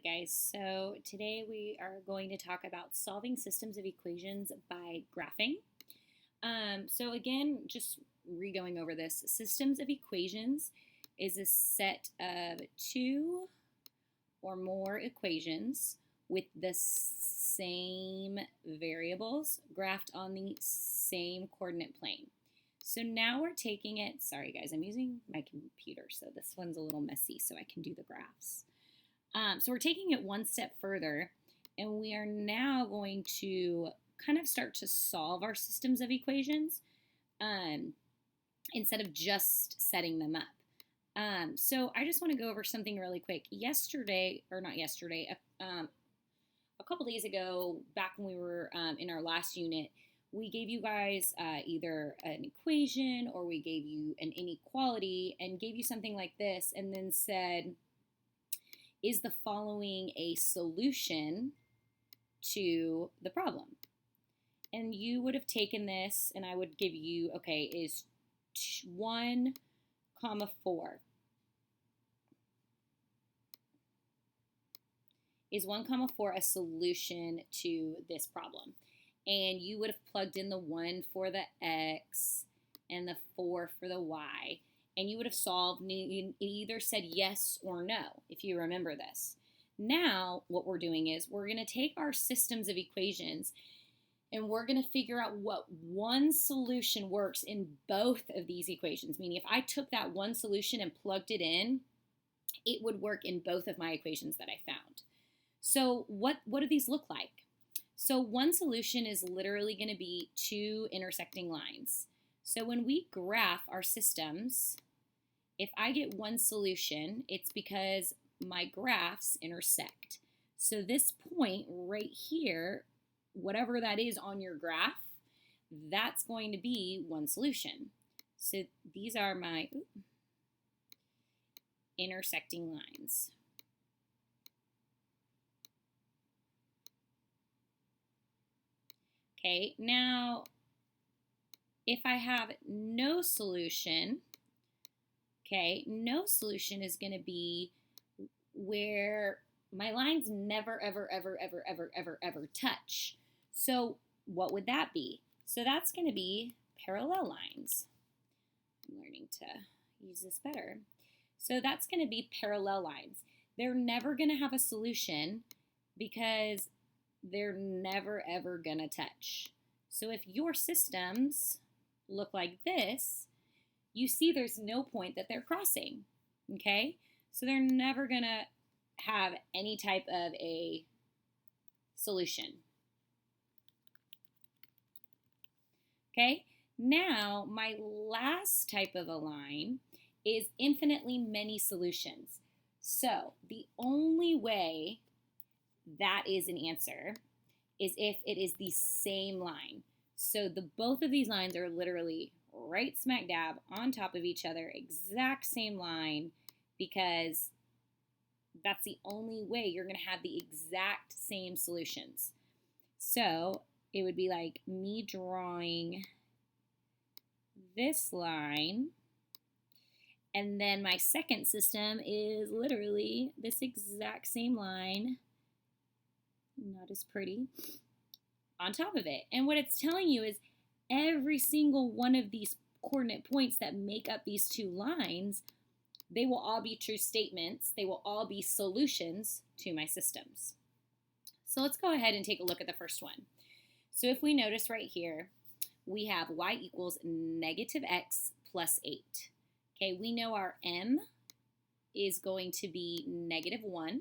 guys, so today we are going to talk about solving systems of equations by graphing. So again, just re-going over this, systems of equations is a set of two or more equations with the same variables graphed on the same coordinate plane. So now we're taking it, sorry guys, I'm using my computer, so this one's a little messy so I can do the graphs. So we're taking it one step further, and we are now going to kind of start to solve our systems of equations instead of just setting them up. So I just want to go over something really quick. A couple days ago, back when we were in our last unit, we gave you guys either an equation or we gave you an inequality and gave you something like this and then said, is the following a solution to the problem? And you would have taken this and I would give you, okay, is 1, 4. Is 1, 4 a solution to this problem? And you would have plugged in the 1 for the x and the 4 for the y. And you would have solved, it either said yes or no, if you remember this. Now, what we're doing is we're going to take our systems of equations and we're going to figure out what one solution works in both of these equations. Meaning, if I took that one solution and plugged it in, it would work in both of my equations that I found. So what do these look like? So one solution is literally going to be two intersecting lines. So when we graph our systems, if I get one solution, it's because my graphs intersect. So this point right here, whatever that is on your graph, that's going to be one solution. So these are my intersecting lines. Okay, now if I have no solution, okay, no solution is going to be where my lines never, ever, ever, ever, ever, ever, ever touch. So what would that be? So that's going to be parallel lines. I'm learning to use this better. So that's going to be parallel lines. They're never going to have a solution because they're never, ever going to touch. So if your systems look like this, you see there's no point that they're crossing, okay? So they're never going to have any type of a solution. Okay, now my last type of a line is infinitely many solutions. So the only way that is an answer is if it is the same line. So both of these lines are literally right smack dab on top of each other, exact same line, because that's the only way you're going to have the exact same solutions. So it would be like me drawing this line, and then my second system is literally this exact same line, not as pretty, on top of it. And what it's telling you is every single one of these coordinate points that make up these two lines, they will all be true statements. They will all be solutions to my systems. So let's go ahead and take a look at the first one. So if we notice right here, we have y equals negative x plus 8. Okay, we know our m is going to be negative 1,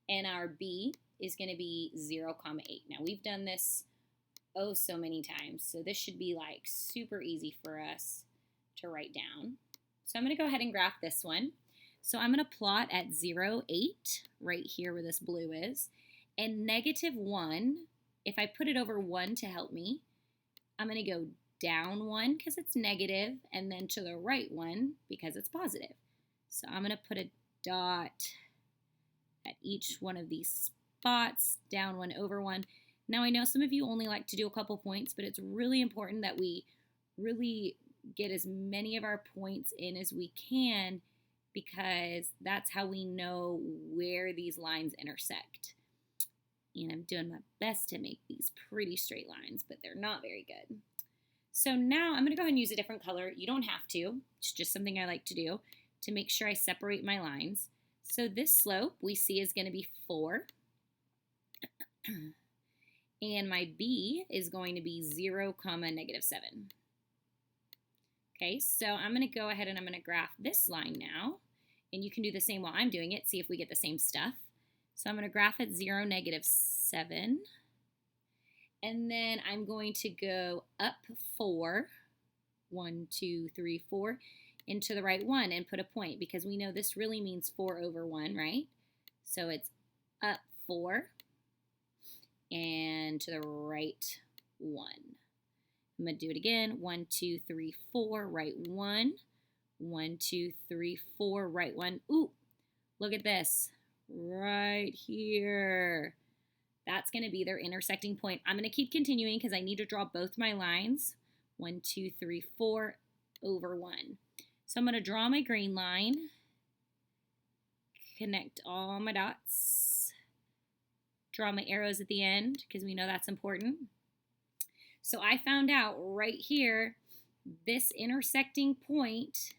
and our b is going to be 0, 8. Now, we've done this oh so many times, so this should be like super easy for us to write down. So I'm going to go ahead and graph this one. So I'm going to plot at 0, 8, right here where this blue is, and negative 1, if I put it over 1 to help me, I'm going to go down 1 because it's negative, and then to the right 1 because it's positive. So I'm going to put a dot at each one of these spots, down 1, over 1. Now I know some of you only like to do a couple points, but it's really important that we really get as many of our points in as we can because that's how we know where these lines intersect. And I'm doing my best to make these pretty straight lines, but they're not very good. So now I'm going to go ahead and use a different color. You don't have to. It's just something I like to do to make sure I separate my lines. So this slope we see is going to be 4. And my B is going to be 0, -7. Okay, so I'm going to go ahead and I'm going to graph this line now. And you can do the same while I'm doing it, see if we get the same stuff. So I'm going to graph at 0, -7. And then I'm going to go up 4, 1, 2, 3, 4, into the right one and put a point because we know this really means 4 over 1, right? So it's up 4 and to the right 1. I'm going to do it again. 1, 2, 3, 4, right 1. 1, 2, 3, 4, right 1. Ooh, look at this. Right here. That's going to be their intersecting point. I'm going to keep continuing because I need to draw both my lines. 1, 2, 3, 4 over 1. So I'm going to draw my green line, connect all my dots, draw my arrows at the end because we know that's important. So I found out right here, this intersecting point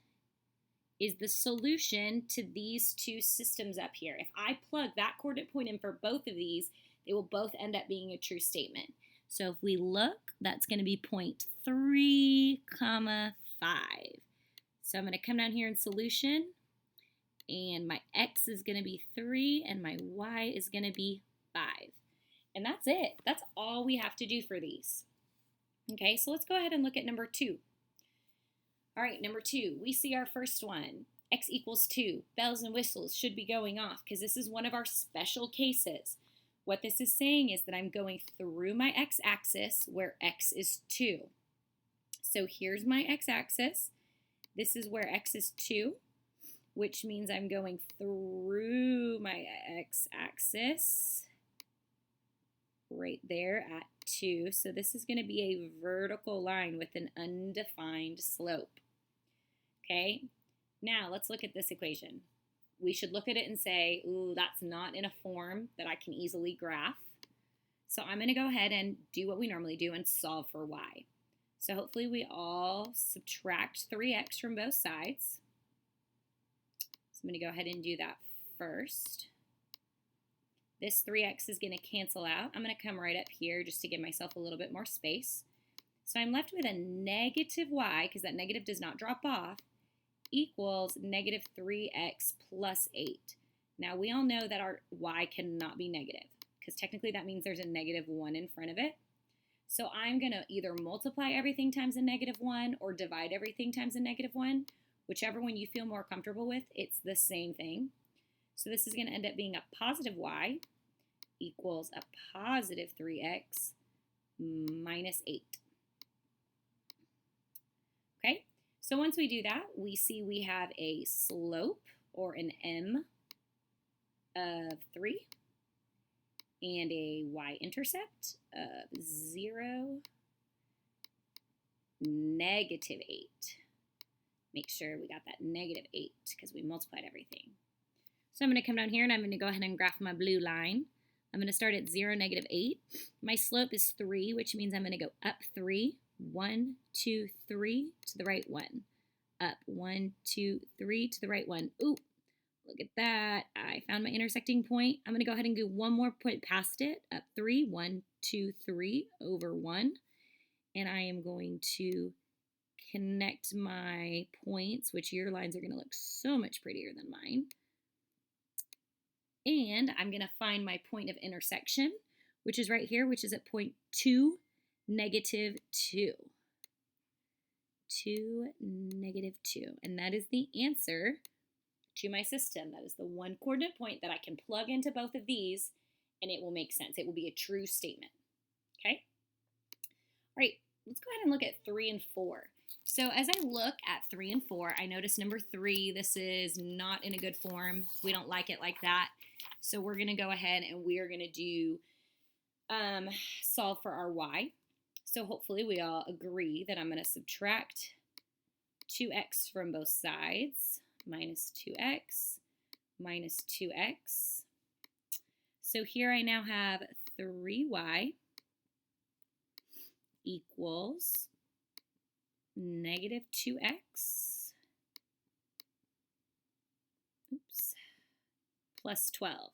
is the solution to these two systems up here. If I plug that coordinate point in for both of these, they will both end up being a true statement. So if we look, that's going to be point 3, 5. So I'm going to come down here in solution, and my x is going to be 3, and my y is going to be 5. And that's it. That's all we have to do for these. Okay, so let's go ahead and look at number 2. All right, number 2, we see our first one. X equals 2. Bells and whistles should be going off because this is one of our special cases. What this is saying is that I'm going through my x-axis where x is 2. So here's my x-axis. This is where x is 2, which means I'm going through my x-axis right there at 2. So this is going to be a vertical line with an undefined slope. Okay, now let's look at this equation. We should look at it and say, ooh, that's not in a form that I can easily graph. So I'm going to go ahead and do what we normally do and solve for y. So hopefully we all subtract 3x from both sides. So I'm going to go ahead and do that first. This 3x is going to cancel out. I'm going to come right up here just to give myself a little bit more space. So I'm left with a negative y, because that negative does not drop off, equals negative 3x plus 8. Now we all know that our y cannot be negative because technically that means there's a negative 1 in front of it. So I'm going to either multiply everything times a negative 1 or divide everything times a negative 1. Whichever one you feel more comfortable with, it's the same thing. So this is going to end up being a positive y equals a positive 3x minus 8. Okay? So once we do that, we see we have a slope, or an m, of 3, and a y-intercept of 0, negative 8. Make sure we got that negative 8 because we multiplied everything. So I'm going to come down here and I'm going to go ahead and graph my blue line. I'm going to start at 0, negative 8. My slope is 3, which means I'm going to go up 3. 1, 2, 3 to the right 1. Up 1, 2, 3 to the right 1. Ooh, look at that. I found my intersecting point. I'm going to go ahead and do one more point past it. Up 3, 1, 2, 3 over 1. And I am going to connect my points, which your lines are going to look so much prettier than mine. And I'm going to find my point of intersection, which is right here, which is at point 2, negative 2. 2, negative 2. And that is the answer to my system. That is the one coordinate point that I can plug into both of these, and it will make sense. It will be a true statement. Okay? All right, let's go ahead and look at 3 and 4. So as I look at 3 and 4, I notice number 3, this is not in a good form. We don't like it like that. So we're going to go ahead and we are going to do solve for our y. So hopefully we all agree that I'm going to subtract 2x from both sides minus 2x minus 2x. So here I now have 3y equals negative 2x, plus 12.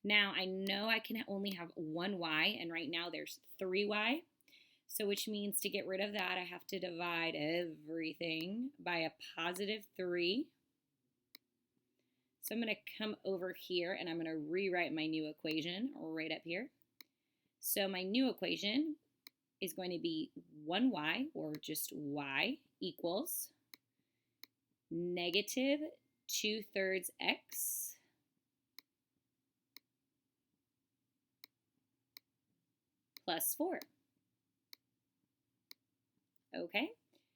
Now I know I can only have one y, and right now there's 3y. So which means to get rid of that, I have to divide everything by a positive 3. So I'm going to come over here and I'm going to rewrite my new equation right up here. So my new equation is going to be 1y, or just y, equals negative 2/3 x plus 4. Okay,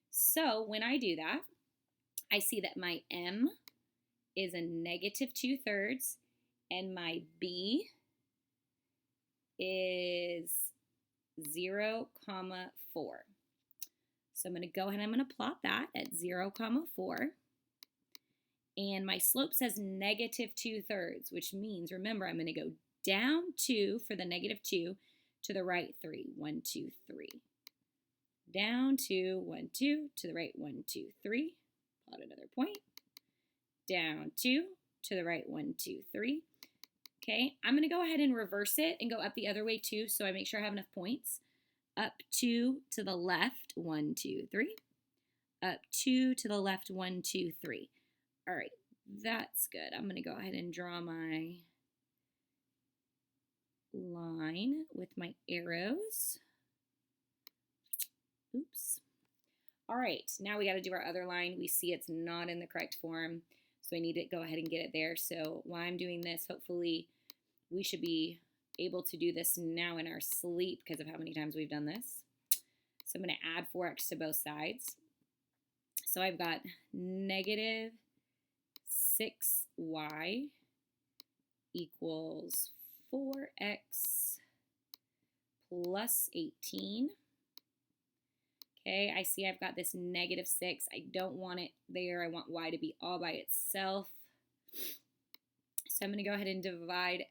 so when I do that, I see that my m is a negative 2/3 and my b is 0, 4. So I'm going to go ahead and I'm going to plot that at 0, 4. And my slope says negative 2/3, which means, remember, I'm going to go down 2 for the negative 2 to the right 3. 1, 2, 3. Down 2, 1, 2, to the right 1, 2, 3. Plot another point. Down 2, to the right 1, 2, 3. Okay, I'm going to go ahead and reverse it and go up the other way too, so I make sure I have enough points. Up 2 to the left, 1, 2, 3. Up 2 to the left, 1, 2, 3. All right, that's good. I'm going to go ahead and draw my line with my arrows. Oops. All right, now we got to do our other line. We see it's not in the correct form, so I need to go ahead and get it there. So while I'm doing this, hopefully we should be able to do this now in our sleep because of how many times we've done this. So I'm going to add 4x to both sides. So I've got negative 6y equals 4x plus 18. Okay, I see I've got this negative 6. I don't want it there. I want y to be all by itself. So I'm going to go ahead and divide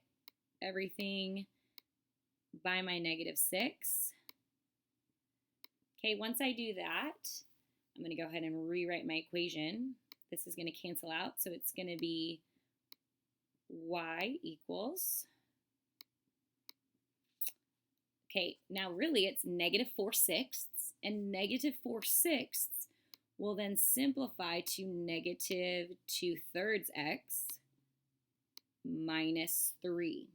everything by my negative 6. Okay, once I do that, I'm going to go ahead and rewrite my equation. This is going to cancel out, so it's going to be y equals, okay, now really it's negative 4/6, and negative 4/6 will then simplify to negative 2/3 x minus 3.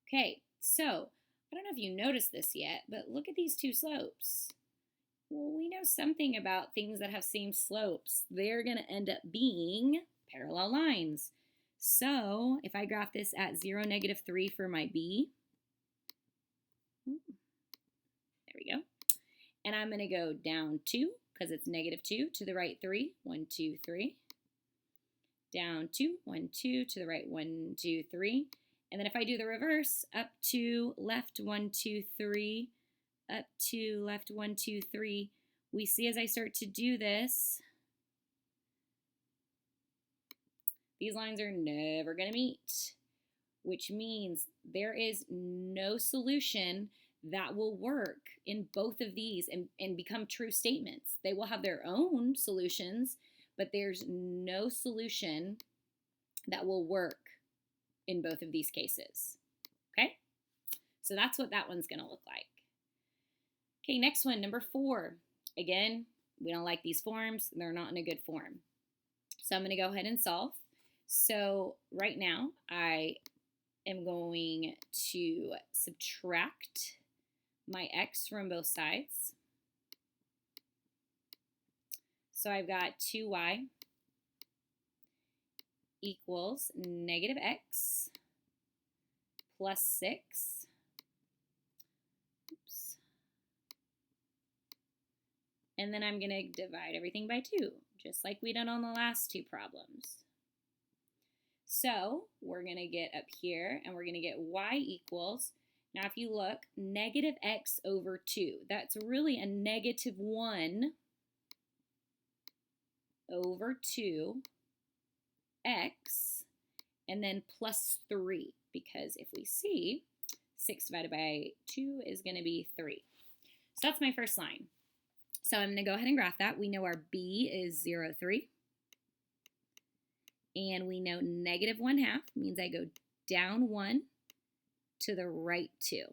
Okay, so I don't know if you noticed this yet, but look at these two slopes. Well, we know something about things that have same slopes. They're going to end up being parallel lines. So if I graph this at 0, negative 3 for my b, there we go. And I'm going to go down 2 because it's negative 2 to the right 3. 1, 2, 3. Down 2, 1, 2 to the right 1, 2, 3. And then if I do the reverse, up 2, left 1, 2, 3, up 2, left 1, 2, 3, we see as I start to do this, these lines are never going to meet, which means there is no solution that will work in both of these and become true statements. They will have their own solutions, but there's no solution that will work in both of these cases. Okay? So that's what that one's going to look like. Okay, next one, number 4. Again, we don't like these forms. They're not in a good form. So I'm going to go ahead and solve. So right now, I am going to subtract my x from both sides. So I've got 2y equals negative x plus 6. Oops. And then I'm going to divide everything by 2, just like we did on the last two problems. So we're going to get up here, and we're going to get y equals, now if you look, negative x over 2. That's really a negative 1 over 2x, and then plus 3, because if we see 6 divided by 2 is going to be 3. So that's my first line. So I'm going to go ahead and graph that. We know our b is 0, 3. And we know negative 1/2 means I go down 1 to the right 2.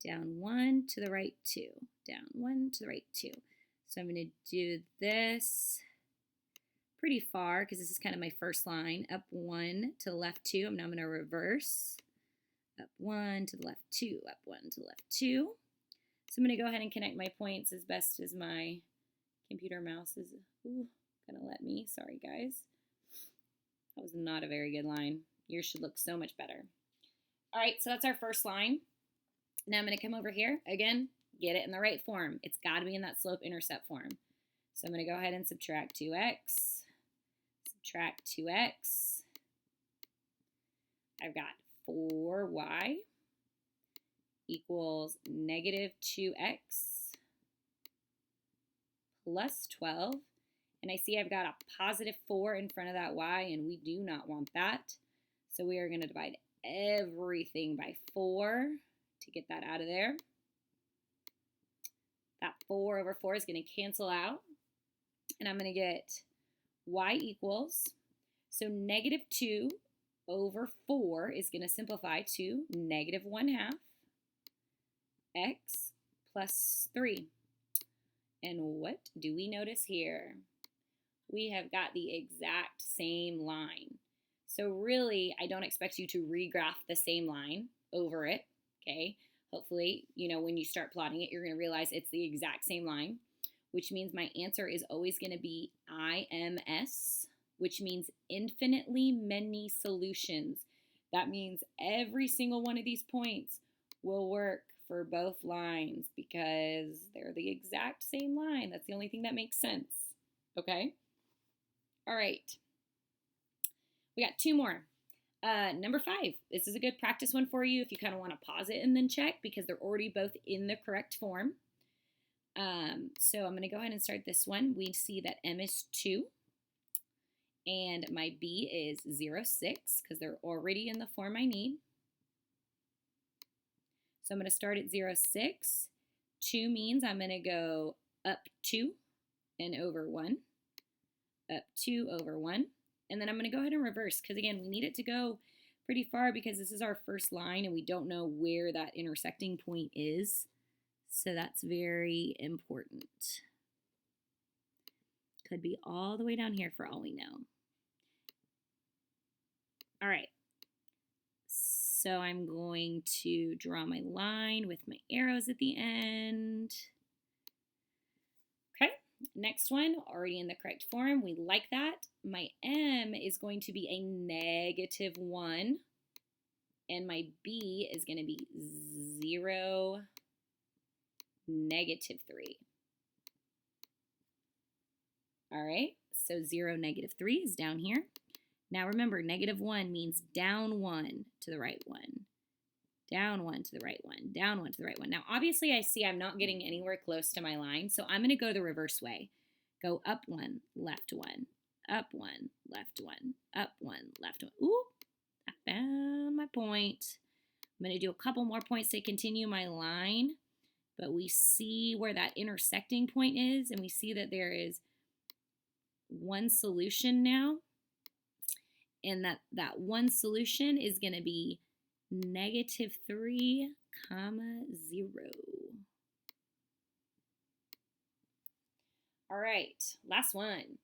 Down 1 to the right 2. Down 1 to the right 2. So I'm going to do this pretty far because this is kind of my first line. Up 1 to the left 2. I'm now going to reverse. Up 1 to the left 2. Up 1 to the left 2. So I'm going to go ahead and connect my points as best as my computer mouse is going to let me. Sorry, guys. That was not a very good line. Yours should look so much better. All right, so that's our first line. Now I'm going to come over here. Again, get it in the right form. It's got to be in that slope-intercept form. So I'm going to go ahead and subtract 2x. Subtract 2x. I've got 4y equals negative 2x plus 12. And I see I've got a positive 4 in front of that y, and we do not want that. So we are going to divide everything by 4 to get that out of there. That 4 over 4 is going to cancel out. And I'm going to get y equals, so negative 2 over 4 is going to simplify to negative 1/2 x plus 3. And what do we notice here? We have got the exact same line. So really, I don't expect you to regraph the same line over it, okay? Hopefully, when you start plotting it, you're going to realize it's the exact same line, which means my answer is always going to be IMS, which means infinitely many solutions. That means every single one of these points will work for both lines because they're the exact same line. That's the only thing that makes sense, okay? All right. We got 2 more. Number 5. This is a good practice one for you if you kind of want to pause it and then check because they're already both in the correct form. So I'm going to go ahead and start this one. We see that m is 2 and my b is 0, 6 because they're already in the form I need. So I'm going to start at 0, 6. 2 means I'm going to go up 2 and over 1. Up 2 over 1. And then I'm going to go ahead and reverse because, again, we need it to go pretty far because this is our first line and we don't know where that intersecting point is. So that's very important. Could be all the way down here for all we know. All right. So I'm going to draw my line with my arrows at the end. Okay, next one, already in the correct form. We like that. My m is going to be a negative 1, and my b is going to be 0, negative 3. All right, so 0, negative 3 is down here. Now remember, negative 1 means down 1 to the right 1, down 1 to the right 1, down 1 to the right 1. Now, obviously, I see I'm not getting anywhere close to my line, so I'm going to go the reverse way. Go up 1, left 1, up 1, left 1, up 1, left 1. Ooh, I found my point. I'm going to do a couple more points to continue my line, but we see where that intersecting point is, and we see that there is one solution now. And that one solution is going to be negative 3, 0. All right, last one.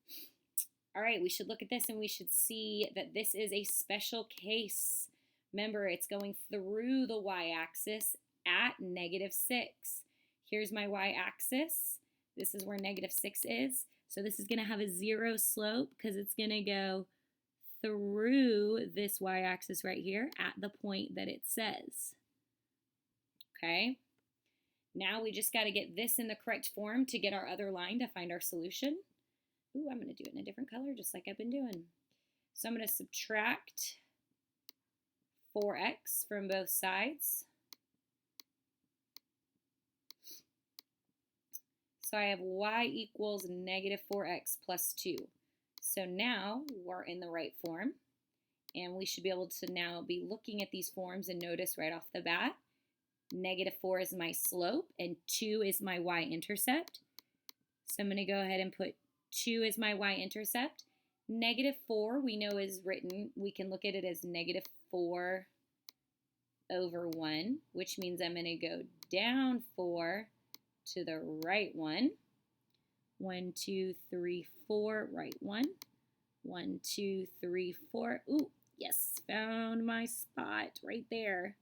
All right, we should look at this and we should see that this is a special case. Remember, it's going through the y-axis at negative 6. Here's my y-axis. This is where negative 6 is. So this is going to have a 0 slope because it's going to go through this y-axis right here at the point that it says. Okay, now we just got to get this in the correct form to get our other line to find our solution. Ooh, I'm going to do it in a different color just like I've been doing. So I'm going to subtract 4x from both sides. So I have y equals negative 4x plus 2. So now we're in the right form, and we should be able to now be looking at these forms and notice right off the bat, -4 is my slope and 2 is my y-intercept. So I'm going to go ahead and put 2 as my y-intercept. -4 we know is written, we can look at it as -4 over 1, which means I'm going to go down 4 to the right 1. 1, 2, 3, 4, right 1. 1, 2, 3, 4. Ooh, yes, found my spot right there.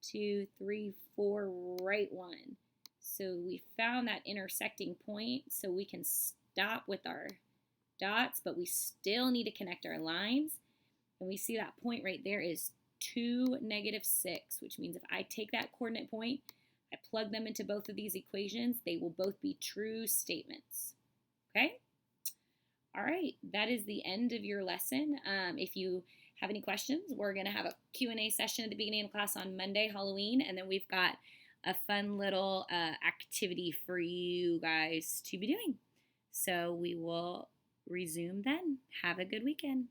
2, 3, 4, right 1. So we found that intersecting point, so we can stop with our dots, but we still need to connect our lines. And we see that point right there is 2, -6, which means if I take that coordinate point, I plug them into both of these equations, they will both be true statements. Okay? All right, that is the end of your lesson. If you have any questions, we're going to have a Q&A session at the beginning of class on Monday, Halloween, and then we've got a fun little activity for you guys to be doing. So we will resume then. Have a good weekend.